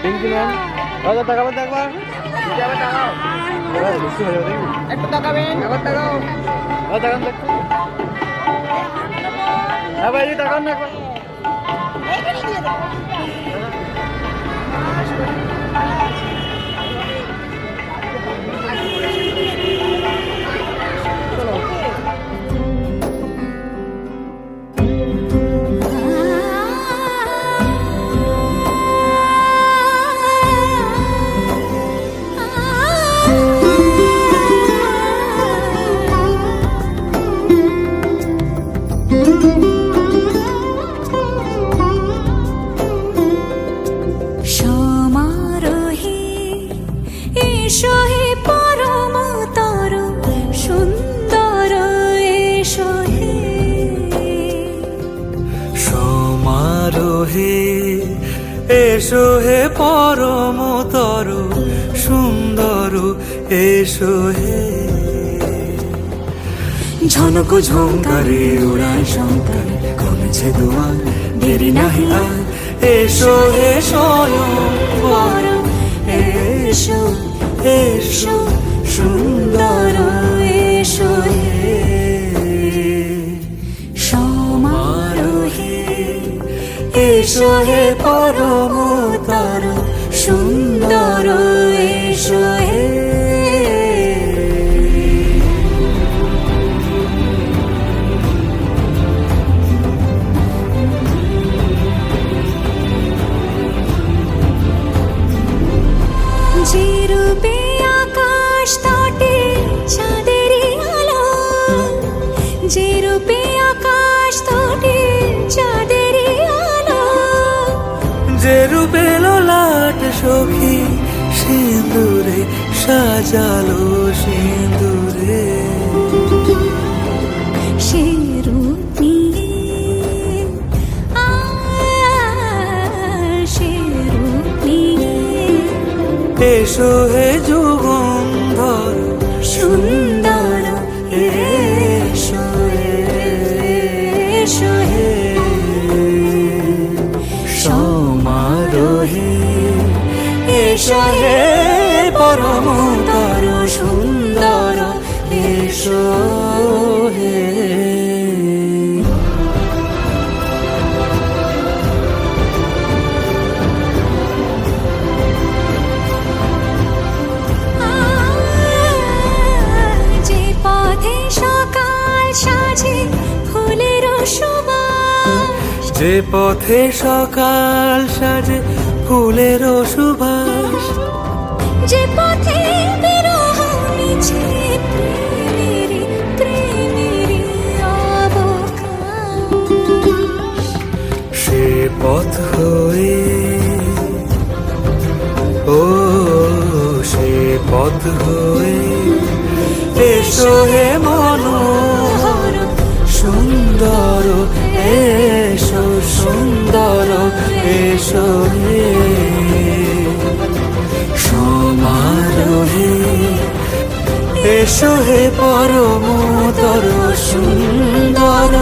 Pinki ma'am তাকাবেন তো একবার একটু তাকাবেন একবার তাকাও তাকান তো একটু হ্যাঁ ভাই তাকান না একবার সমারোহে এসো হে পরমতর সুন্দর এসো হে সমারোহে এসো হে পরমতর সুন্দর এসো হে ঝনক ঝঙ্কারে উড়ায় শঙ্কারে কমেছে দুয়ার দেরি নাহি আর এসো হে স্বয়ং বর এসো এসো সুন্দর এসো হে সমারোহে এসো হে পরমতর সুন্দর এসো হে যে রূপে আকাশ তটে চাঁদেরই আলো যে রূপে আকাশ তটে চাঁদেরই আলো যে রূপে ললাট সখী সিঁদুরে সাজালো সিঁদুরে সে রূপ নিয়ে সে রূপ নিয়ে এসো হে যুগন্ধর সুন্দর এসো এসো হে সমারোহে এসো হে পরমতর সুন্দর এসো হে যে পথে সকাল সাজে ফুলের সুবাস যে পথে সকাল সাজে ফুলের সুবাস যে পথে বিরহ মিছে প্রেমেরই প্রেমেরই অবকাশ সে পথ হয়ে ও সে পথ হয়ে এসো হে মনোহর সুন্দর এসো সুন্দর এসো হে সমারোহে এসো হে পরমতর সুন্দর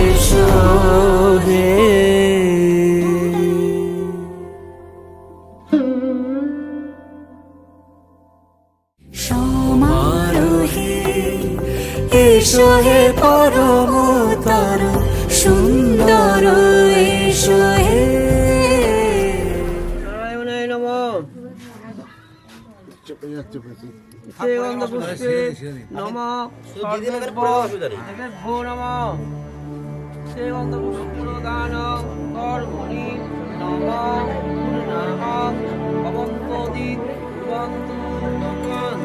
এসো হে সমারোহে এসো হে পরমতর সুন্দর এসো হে নারায়ণায় নমঃ শ্রীগন্ধ পুষ্পে নমঃ ভো নমঃ শ্রীগন্ধ পুষ্পদান কর্মণি নমঃ নমঃ ভবন্তোদি ভবন্তু ভগবান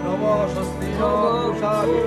নমঃ স্বস্তি স্বস্তি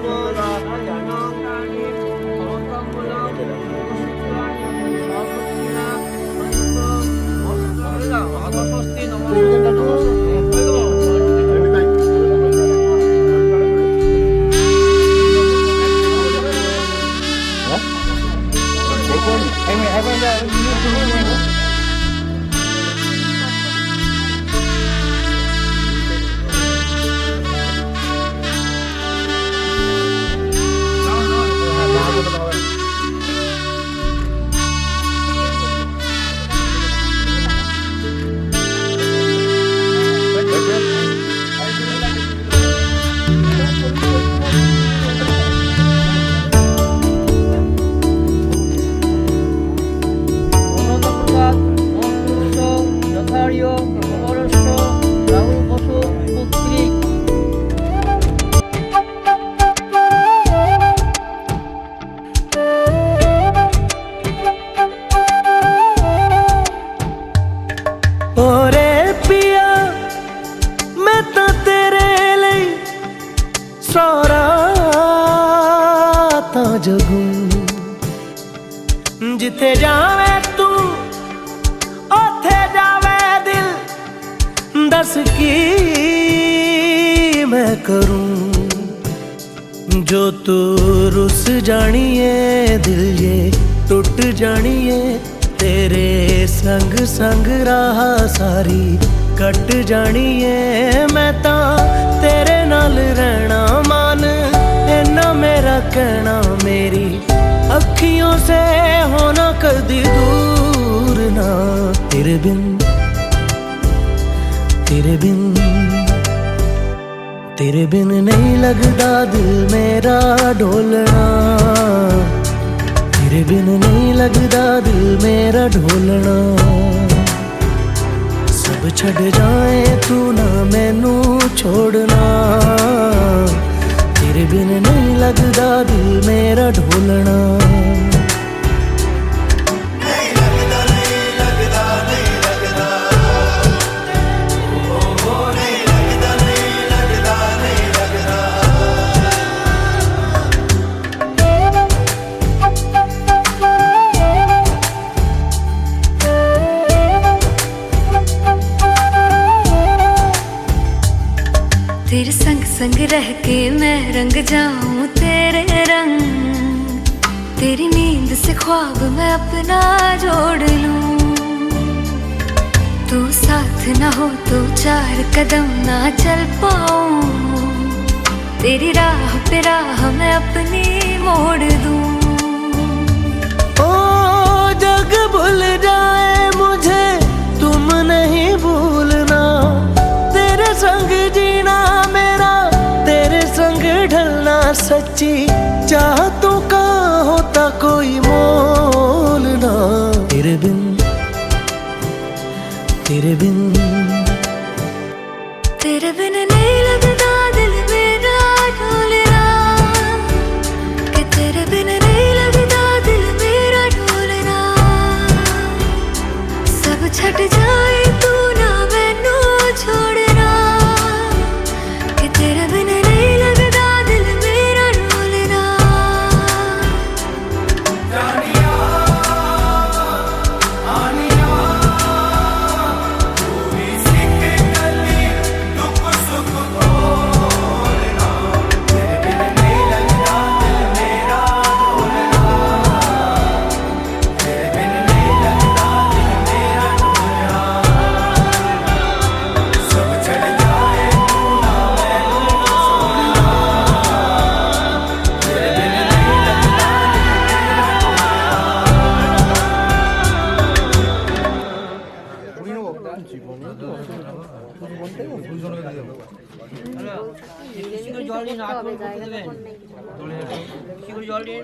ओरे पिया मैं तो तेरे लिए सारा ता जगू जिथे जावे तू ओथे जावे दिल दस की मैं करूं जो तू रुस जानिए दिल ये टूट जानिए तेरे संग संग राह सारी कट जानिए मैं ता तेरे नाल रहना मान इन्ना मेरा कहना मेरी अखियों से होना कदी दूर ना तेरे बिन नहीं लगदा दिल मेरा ढोलना तेरे बिन नहीं लगदा दिल मेरा ढोलना सब छड़ जाए तू ना मैनू छोड़ना तेरे बिन नहीं लगदा दिल मेरा ढोलना तेरे संग संग रह के मैं रंग जाऊं तेरे रंग तेरी नींद से ख्वाब मैं अपना जोड़ लूं तू साथ ना हो तो चार कदम ना चल पाऊं तेरी राह पे राह मैं अपनी मोड़ दूं ओ जग भूल जाए मुझे तुम नहीं भूलना तेरे संग जीना मेरा तेरे संग ढलना सच्ची चाहतों का होता कोई मोल ना तेरे बिन नहीं लगदा दिल मेरा ढोलना कि तेरे बिन नहीं लगदा दिल मेरा ढोलना सब छट जाए तू ना मैनू छोड़ना कि तेरे बिन नहीं लगदा दिल मेरा ढोलना জল দিন আর দেবেন জল দিন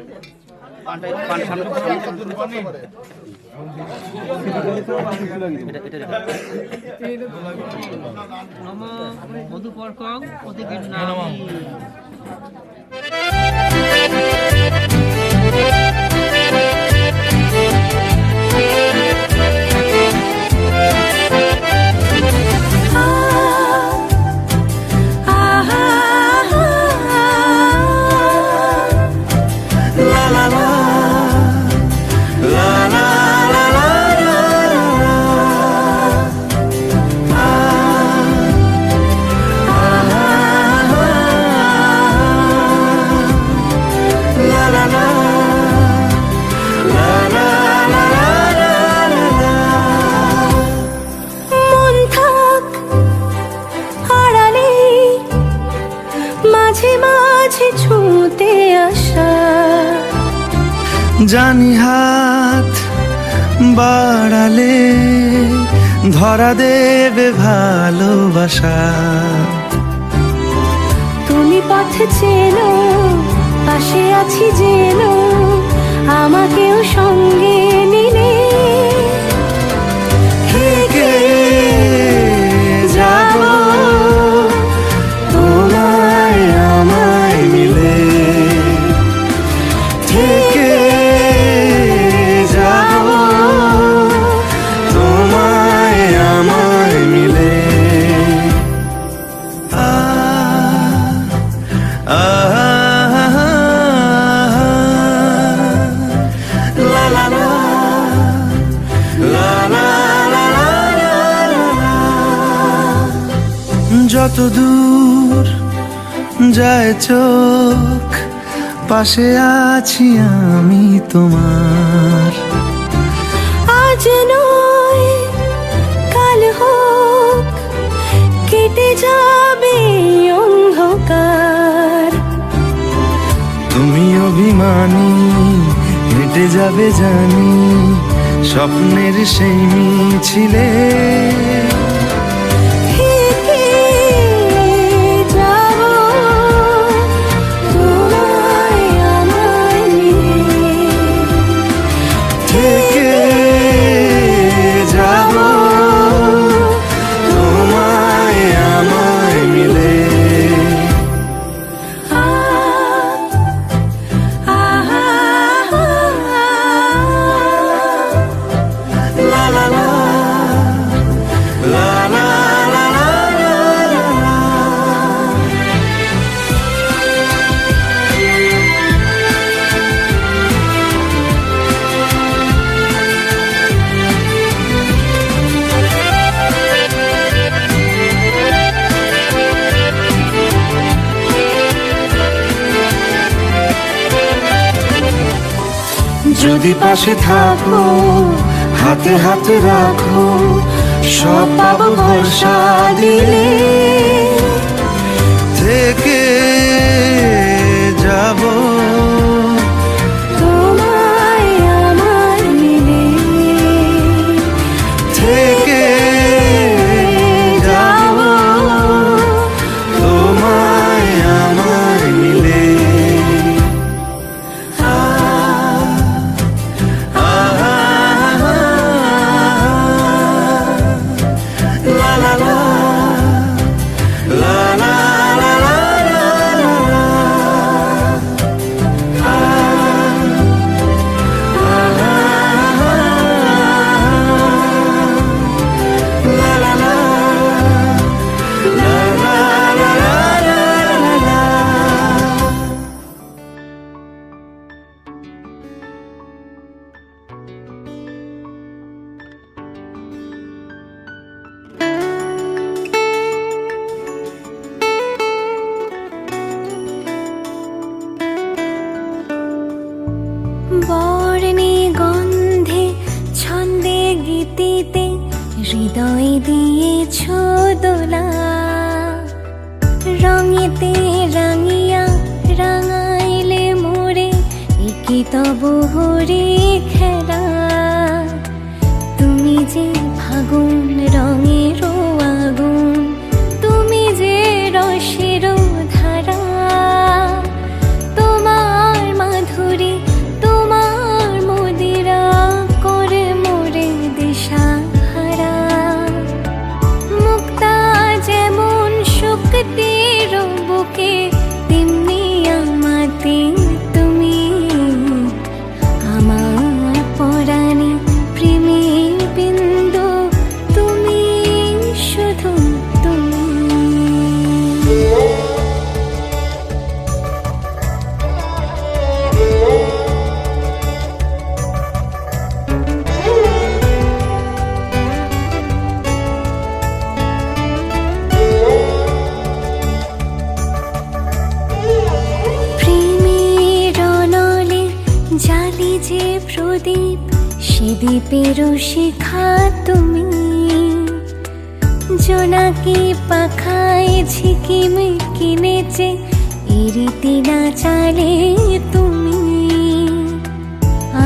মধুপর্কং প্রতিগৃহ্ণামি জানি হাত বাড়ালে ধরা দেবে ভালোবাসা তুমি পথ চেনো পাশে আছি জেনো আমাকেও সঙ্গে নিলে থেকে যাব তোমায় আমায় মিলে থেকে যাব তোমায় আমায় যত দূর যায় চোখ, পাশে আছি আমি তোমার। আজ নয় কাল হোক, কেটে যাবে অন্ধকার। তুমি অভিমানী, হেঁটে যাবে জানি স্বপ্নের সেই মিছিলে। থেকে যাব তোমায় আমায় নিয়ে, থেকে যাব তোমায় আমায় মিলে। লা লা লা, লা লা লা লা লা লা। যদি পাশে থাকো, হাতে হাতে রাখো, সব পাবো ভরসা দিলে। থেকে যাব তোমায় আমায় মিলে। থেকে যাব তোমায় আমায় মিলে। লা লা লা, লা লা লা লা লা লা। লা লা লা, লা লা লা লা লা লা। বর্ণে গন্ধে ছন্দে গীতিতে হৃদয় দিয়েছ দোলা। রঙেতে রাঙিয়া রাঙাইলে মোরে, একি তব হরে খেলা। তুমি যে ফাগুন রঙের আগুন, তুমি যে রসের ধারা। তোমার মাধুরী, তোমার মদিরা করে মোরে দিশাহারা। মুক্তা যেমন শক্তির বুকে, তেমনি আমাতে তুমি। আমার পরাণে প্রেমের বিন্দু, তুমি শুধু তুমি। প্রেমের অনলে জালি যে প্রদীপ, সে দ্বীপের শিখা তুমি। জোনাকি পাখায় ঝিকিম কিনেছে, ইরিতি না চালে তুমি।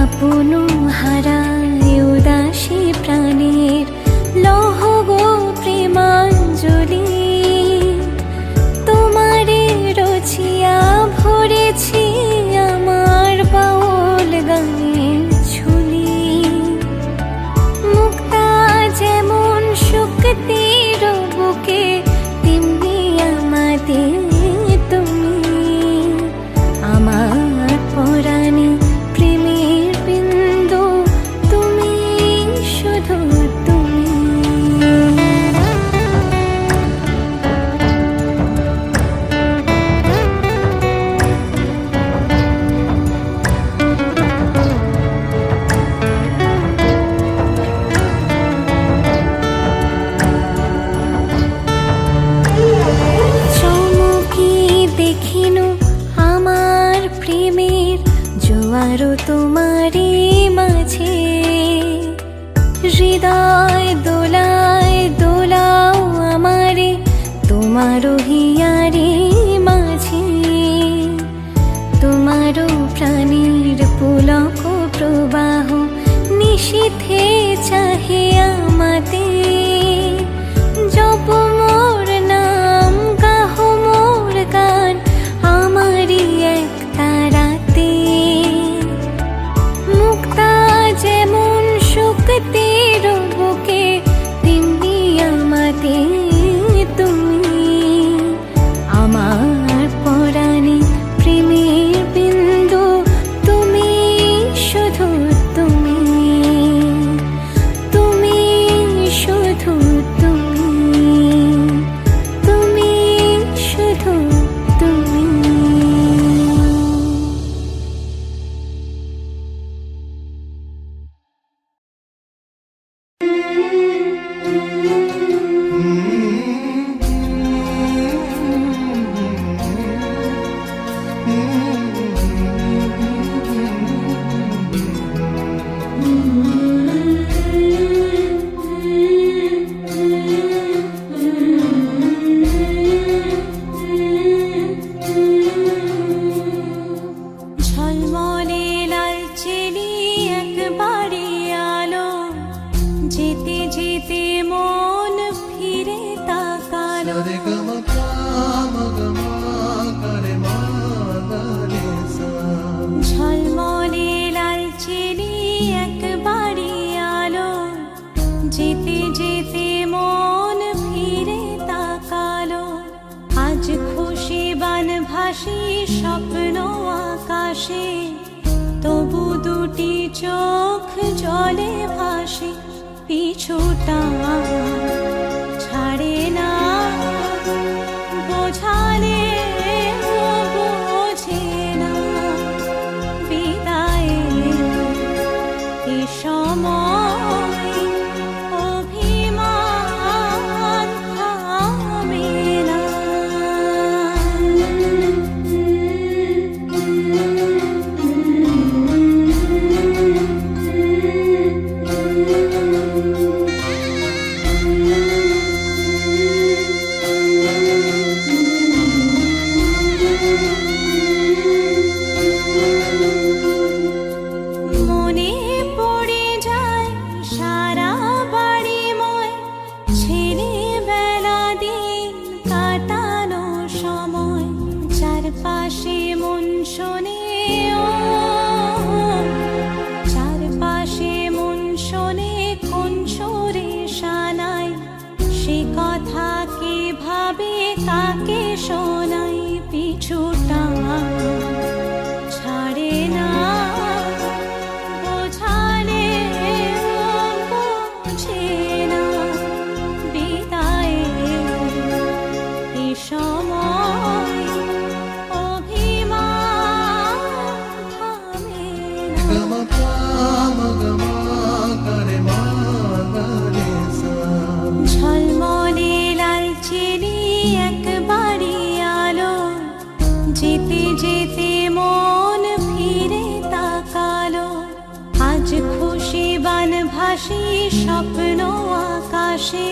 আপন হারায় উদাসী প্রাণের লহ গো প্রেমাঞ্জলি। তোমারে রচিয়া ভরেছি আমার বাউল গানের ঝুলি। মুক্তা যেমন শক্তির বুকে, তেমনি আমাদের তুমি। আমার পরাণে প্রেমের বিন্দু, ভাসি স্বপ্ন আকাশে, তবু দুটি চোখ জলে ভাসে, পিছুটা ছাড়ে না, বোঝালে বোঝে না, বিদায়ে এ সময় অভিমান থামে না। মনে পড়ে যায় সারা বাড়িময় ছেলেবেলা দিন কাটানো সময়, চারপাশে মন শোনে ও, চারপাশে মন শোনে কোন সুরে শানাই, সে কথা কে ভাবে কাকে শোনাই, পিছুটা ছাড়ে না, বোঝালে বোঝে না, বিদায়ে এ সময় অভিমান থামে না। ঝলমলে লালচেনি একবারই আলো, যেতে যেতে মন ফিরে তাকালো, আজ খুশি বান ভাসি স্বপ্ন আকাশে,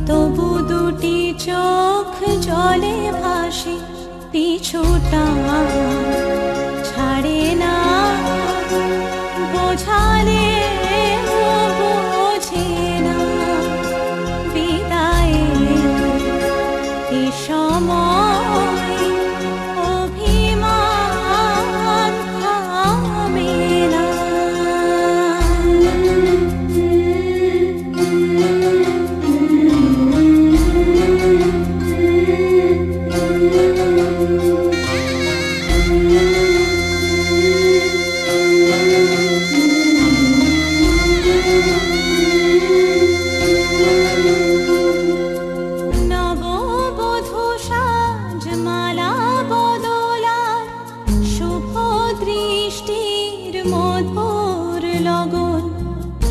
তবু দুটি চোখ জলে ভাসে, পিছুটা ছাড়ে না, বোঝালে বোঝে না, বিদায়ে এ সময় অভিমান থামে না। নববধূ সাজমালা বদলার, শুভ দৃষ্টির মধুর লগন,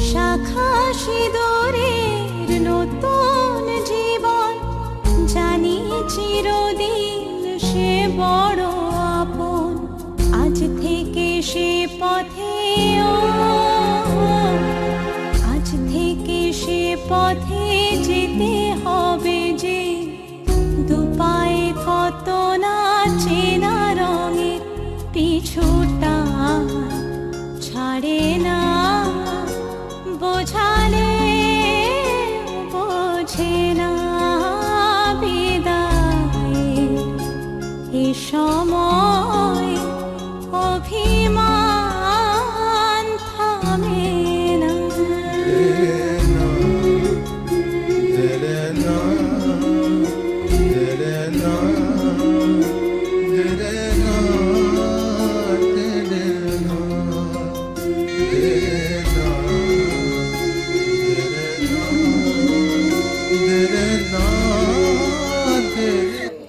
শাখা সিঁদুরের নতুন জীবন, জানি চিরদিন সে বড় আপন, আজ থেকে সে পথে ও, আজ থেকে সে পথে যেতে হবে যে, দুপায়ে কত না চেনা রঙের, পিছুটা ছাড়ে না, বোঝালে বোঝে না, বিদায়ে এ সময় অভিমান থামে না।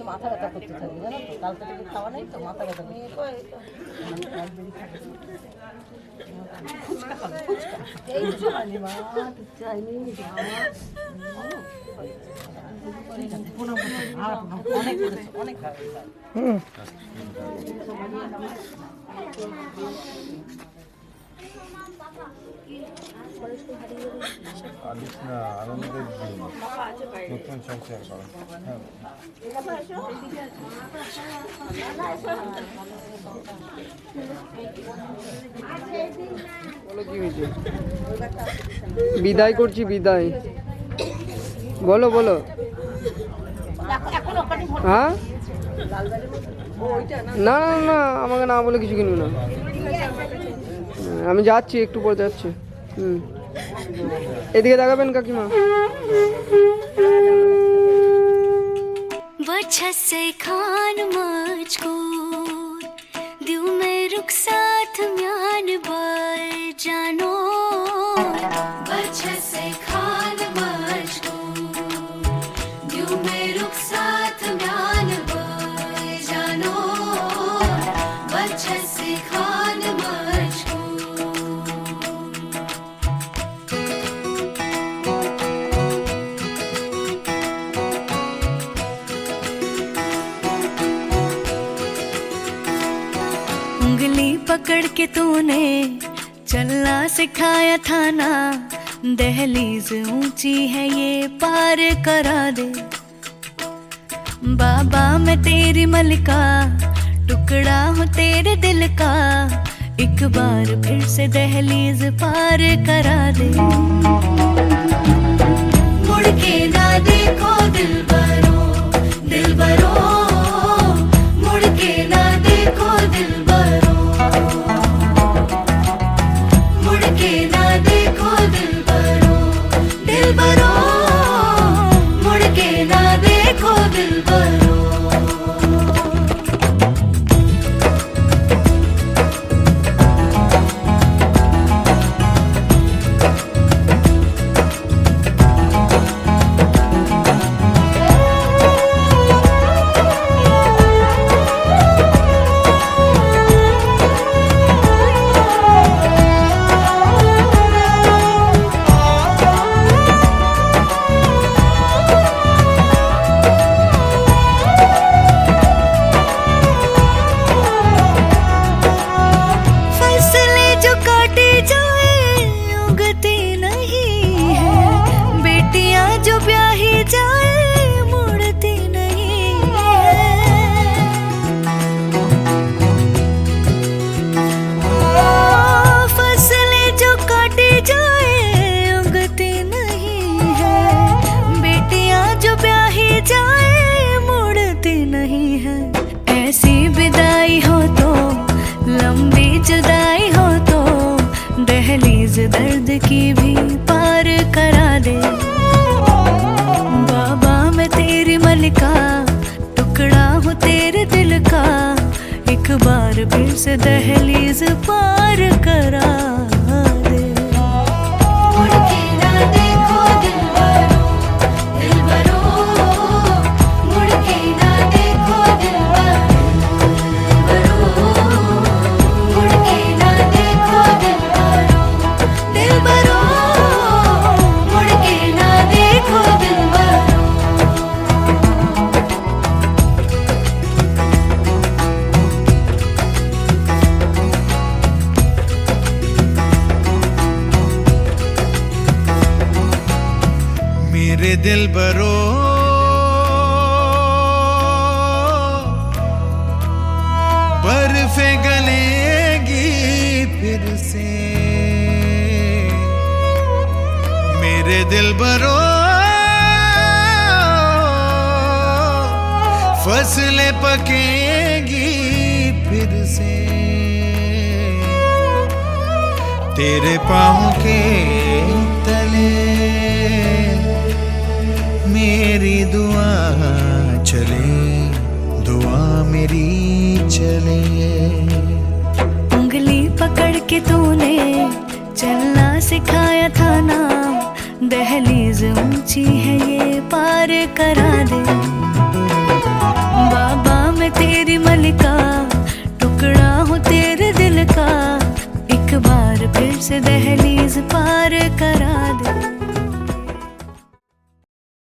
মাথা ব্যথা করতে থাকি জানো তো, কালকে থেকে খাওয়া নেই তো, মাথা ব্যথা করতে ফুচকা খাবো, ফুচকা এই চাইনি মা, চাইনি অনেক অনেক আনন্দের দিন, নতুন সংসার করা। বলো কি হয়েছে? বিদায় করছি, বিদায় বলো বলো। হ্যাঁ না না না, আমাকে না বলে কিছু কিনবো না, আমি যাচ্ছি, একটু পরে যাচ্ছি। এদিকে দেখাবেন কাকিমা। बच्चा से खान मजकूर दिल में रुक साथ म्यान बाय जानो बच्चा से खान मजकूर दिल में रुक साथ म्यान बाय जानो बच्चा से खान मजकूर उंगली पकड़ के तूने चलना सिखाया था ना दहलीज ऊंची है ये पार करा दे बाबा मैं तेरी मलिका टुकड़ा हूँ तेरे दिल का एक बार फिर से दहलीज पार करा दे मुड़ के ना देखो दिल बरो मुड़ के ना देखो दिल बरो मुड़ के ना देखो दिल बरो मुड़ के ना देखो दिल बरो दर्द की भी पार करा दे बाबा मैं तेरी मलिका टुकड़ा हूँ तेरे दिल का एक बार फिर से दहलीज पार करा दे मुड़ के ना देखो दिल बरो मुड़ के ना देखो दिल बरो मुड़ के ना देखो दिल मुड़ के ना देखो दिल बरो मेरे दिल बरो बर्फे गलेगी फिर से मेरे दिल बरो फसलें पकेगी फिर से तेरे पाँव के तले मेरी दुआ चले दुआ मेरी चले उंगली पकड़ के तूने चलना सिखाया था ना दहलीज ऊंची है ये पार करा दे